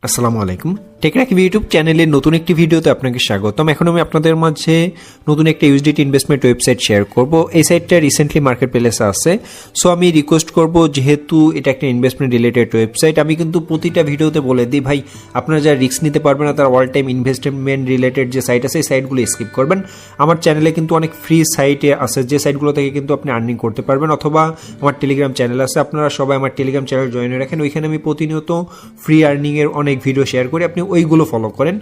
আসসালামু আলাইকুম। টেকরাকি ইউটিউব চ্যানেলের নতুন একটি ভিডিওতে আপনাকে স্বাগতম। এখন আমি আপনাদের মাঝে নতুন একটা ইউএসডিটি ইনভেস্টমেন্ট ওয়েবসাইট শেয়ার করব। এই সাইটটা রিসেন্টলি মার্কেট প্লেসে আছে। সো আমি রিকোয়েস্ট করব, যেহেতু এটা একটা ইনভেস্টমেন্ট রিলেটেড ওয়েবসাইট, আমি কিন্তু প্রতিটা ভিডিওতে বলে দিই ভাই, আপনারা যারা রিস্ক নিতে পারবেন না তারা অল টাইম ইনভেস্টমেন্ট রিলেটেড যে সাইট আছে এই সাইটগুলো স্কিপ করবেন। আমার চ্যানেলে কিন্তু অনেক ফ্রি সাইটে আছে, যে সাইটগুলো থেকে কিন্তু আপনি আর্নিং করতে পারবেন, অথবা আমার টেলিগ্রাম চ্যানেল আছে, আপনারা সবাই আমার টেলিগ্রাম চ্যানেল জয়েন রাখেন। ওইখানে আমি প্রতিনিয়ত ফ্রি আর্নিংয়ের অনেক ভিডিও শেয়ার করি, আপনি ওইগুলো ফলো করেন।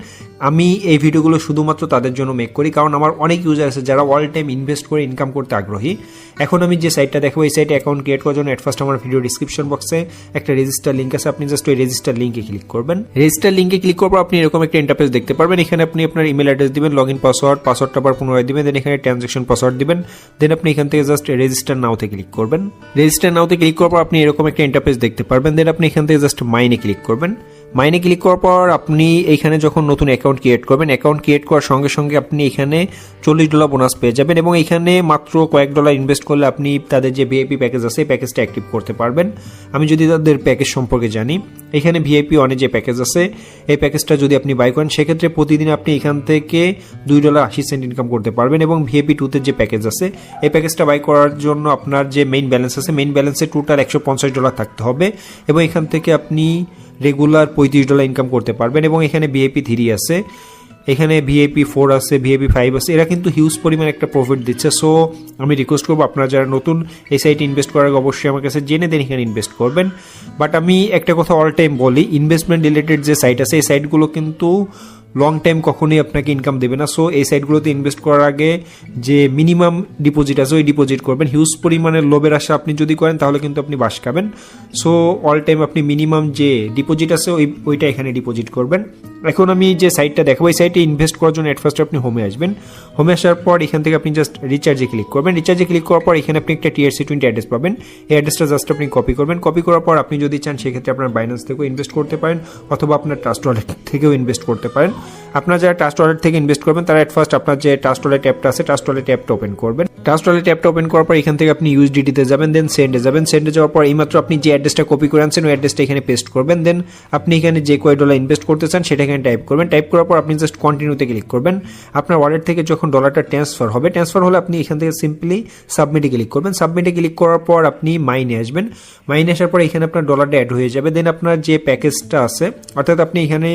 আমি এই ভিডিওগুলো শুধুমাত্র তাদের জন্য মেক করি, কারণ আমার অনেক ইউজার আছে যারা অল টাইম ইনভেস্ট করে ইনকাম করতে আগ্রহী। এখন আমি যে সাইটটা দেখাবো, এই সাইটে অ্যাকাউন্ট ক্রিয়েট করার জন্য ফার্স্ট আমার ভিডিও ডিসক্রিপশন বক্সে একটা রেজিস্টার লিঙ্ক আছে, আপনি জাস্ট ওই রেজিস্টার লিঙ্কে ক্লিক করবেন। রেজিস্টার লিঙ্কে ক্লিক করার পর আপনি এরকম একটা ইন্টারফেস দেখতে পারবেন। এখানে আপনি আপনার ইমেল অ্যাড্রেস দিবেন, লগ ইন পাসওয়ার্ডটা আবার পুনরায় দিবেন, দেন এখানে ট্রানজাকশন পাসওয়ার্ড দিবেন, দেন আপনি এখান থেকে জাস্ট রেজিস্টার নাওতে ক্লিক করবেন। রেজিস্টার নাওতে ক্লিক করার পর আপনি এরকম একটা ইন্টারফেস দেখতে পারবেন, দেন আপনি এখান থেকে জাস্ট মাইনে ক্লিক করবেন। মাইনে ক্লিক করার পর আপনি এইখানে যখন নতুন অ্যাকাউন্ট ক্রিয়েট করবেন, অ্যাকাউন্ট ক্রিয়েট করার সঙ্গে সঙ্গে আপনি এখানে $40 বোনাস পেয়ে যাবেন, এবং এখানে মাত্র কয়েক ডলার ইনভেস্ট করলে আপনি তাদের যে ভিআইপি প্যাকেজ আছে এই প্যাকেজটা অ্যাক্টিভ করতে পারবেন। আমি যদি তাদের প্যাকেজ সম্পর্কে জানি, এখানে ভিআইপি অনেক যে প্যাকেজ আছে এই প্যাকেজটা যদি আপনি বাই করেন, সেক্ষেত্রে প্রতিদিন আপনি এখান থেকে $2.80 ইনকাম করতে পারবেন। এবং ভিআইপি 2 তে যে প্যাকেজ আছে এই প্যাকেজটা বাই করার জন্য আপনার যে মেইন ব্যালেন্স আছে, মেইন ব্যালেন্সে টোটাল $150 থাকতে হবে, এবং এখান থেকে আপনি রেগুলার $35 ইনকাম করতে পারবেন। এবং এখানে ভিআইপি 3 আছে, এখানে ভিআইপি 4 আছে, ভিআইপি 5 আছে, এরা কিন্তু হিউজ পরিমাণ একটা প্রফিট দিচ্ছে। সো আমি রিকোয়েস্ট করবো, আপনারা যারা নতুন এই সাইটে ইনভেস্ট করার আগে অবশ্যই আমার কাছে জেনে দেন এখানে ইনভেস্ট করবেন। বাট আমি একটা কথা অল টাইম বলি, ইনভেস্টমেন্ট রিলেটেড যে সাইট আছে এই সাইটগুলো কিন্তু লং টাইম কখনোই আপনাকে ইনকাম দেবে না। সো এই সাইটগুলোতে ইনভেস্ট করার আগে যে মিনিমাম ডিপোজিট আছে ওই ডিপোজিট করবেন। হিউজ পরিমাণের লোভের আশা আপনি যদি করেন তাহলে কিন্তু আপনি বাস খাবেন। সো অল টাইম আপনি মিনিমাম যে ডিপোজিট আছে ওইটা এখানে ডিপোজিট করবেন। এখন আমি যে সাইটটা দেখাবো, এই সাইটে ইনভেস্ট করার জন্য এট ফার্স্ট আপনি হোমে আসবেন। হোমে আসার পর এখান থেকে আপনি জাস্ট রিচার্জে ক্লিক করবেন। রিচার্জে ক্লিক করার পর এখানে আপনি একটা TRC20 অ্যাড্রেস পাবেন। এই অ্যাড্রেসটা জাস্ট আপনি কপি করবেন। কপি করার পর আপনি যদি চান সেক্ষেত্রে আপনার বাইন্যান্স থেকেও ইনভেস্ট করতে পারেন, অথবা আপনার ট্রাস্ট ওয়ালেট থেকেও ইনভেস্ট করতে পারেন। আপনার যারা ট্রাস্ট ওয়ালেট থেকে ইনভেস্ট করবেন তারা এট ফার্স্ট আপনার যে ট্রাস্ট ওয়ালেট অ্যাপটা আছে ট্রাস্ট ওয়ালেট অ্যাপটা ওপেন করবেন। ট্রাস্ট ওয়ালেট অ্যাপটা ওপেন করার পর এখান থেকে আপনি ইউএসডিটিতে যাবেন, দেন সেন্ডে যাবেন। সেন্ডে যাওয়ার পর এইমাত্র আপনি যে অ্যাড্রেসটা কপি করে আনছেন ওই অ্যাড্রেসটা এখানে পেস্ট করবেন। দেন আপনি এখানে যে কয় ডলার ইনভেস্ট করতে চান সেটা এখানে টাইপ করবেন। টাইপ করার পর আপনি জাস্ট কন্টিনিউতে ক্লিক করবেন। আপনার ওয়ালেট থেকে যখন ডলারটা ট্রান্সফার হবে, ট্রান্সফার হলে আপনি এখান থেকে সিম্পলি সাবমিটে ক্লিক করবেন। সাবমিটে ক্লিক করার পর আপনি মাইনে আসবেন। মাইনে আসার পর এখানে আপনার ডলারটা অ্যাড হয়ে যাবে। দেন আপনার যে প্যাকেজটা আছে, অর্থাৎ আপনি এখানে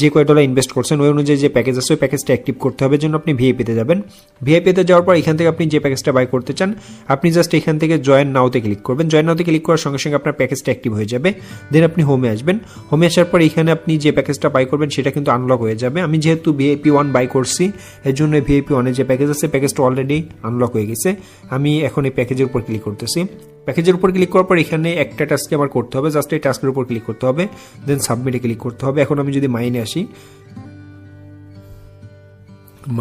যে কয় ডলার ইনভেস্ট করছেন ওই অনুযায়ী যে প্যাকেজ আছে ওই প্যাকেজটা অ্যাক্টিভ করতে হবে, জন্য আপনি ভিআইপিতে যাবেন। ভিআইপিতে যাওয়ার পর এখান থেকে আপনি যে প্যাকেজটা বাই করতে চান আপনি জাস্ট এখান থেকে জয়েন নাওতে ক্লিক করবেন। জয়েন নাওতে ক্লিক করার সঙ্গে সঙ্গে আপনার প্যাকেজটা অ্যাক্টিভ হয়ে যাবে। দেন আপনি হোমে আসবেন। হোমে আসার পর এখানে আপনি যে প্যাকেজটা বাই করবেন সেটা কিন্তু আনলক হয়ে যাবে। আমি যেহেতু ভিআইপি 1 বাই করছি এর জন্য ভিআইপি 1 এর যে প্যাকেজ আছে প্যাকেজটা অলরেডি আনলক হয়ে গেছে। আমি এখন এই প্যাকেজের উপর ক্লিক করতেছি। প্যাকেজের উপর ক্লিক করার পর এখানে একটা টাস্কে আমার করতে হবে, জাস্ট এই টাস্কের উপর ক্লিক করতে হবে, দেন সাবমিটে ক্লিক করতে হবে। এখন আমি যদি মাইনে আসি,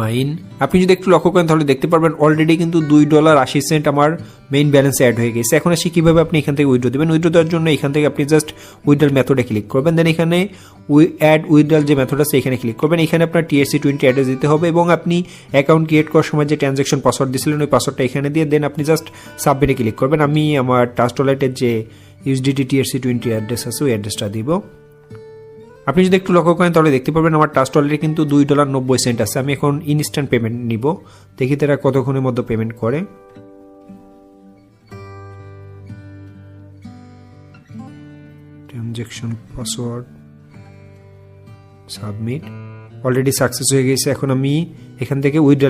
মাইন আপনি যদি একটু লক্ষ্য করেন তাহলে দেখতে পারবেন অলরেডি কিন্তু $2.80 আমার মেইন ব্যালেন্সে অ্যাড হয়ে গেছে। এখন আসি কিভাবে আপনি এখান থেকে উইথড্র দেবেন। উইথড্র দেওয়ার জন্য এখান থেকে আপনি জাস্ট উইথড্রল মেথডে ক্লিক করবেন। দেন এখানে অ্যাড উইথড্রল যে মেথড আছে এখানে ক্লিক করবেন। এখানে আপনার TRC20 অ্যাড্রেস দিতে হবে, এবং আপনি অ্যাকাউন্ট ক্রিয়েট করার সময় যে ট্রানজাকশন পাসওয়ার্ড দিয়েছিলেন ওই পাসওয়ার্ডটা এখানে দিয়ে দেন আপনি জাস্ট সাবমিটে ক্লিক করবেন। আমি আমার ট্রাস্ট ওয়ালেটের যে USDT TRC20 অ্যাড্রেস আছে ওই অ্যাড্রেসটা দিব। আপনি যদি একটু লক্ষ্য করেন তাহলে দেখতে পারবেন আমার ট্রাস্ট ওয়ালেটে কিন্তু $2.90 আছে। আমি এখন ইনস্ট্যান্ট পেমেন্ট নিব, দেখি তারা কতক্ষণের মধ্যে পেমেন্ট করে। Transaction password submit already success হয়ে গেছে। এখন আমি এখান থেকে উইথড্র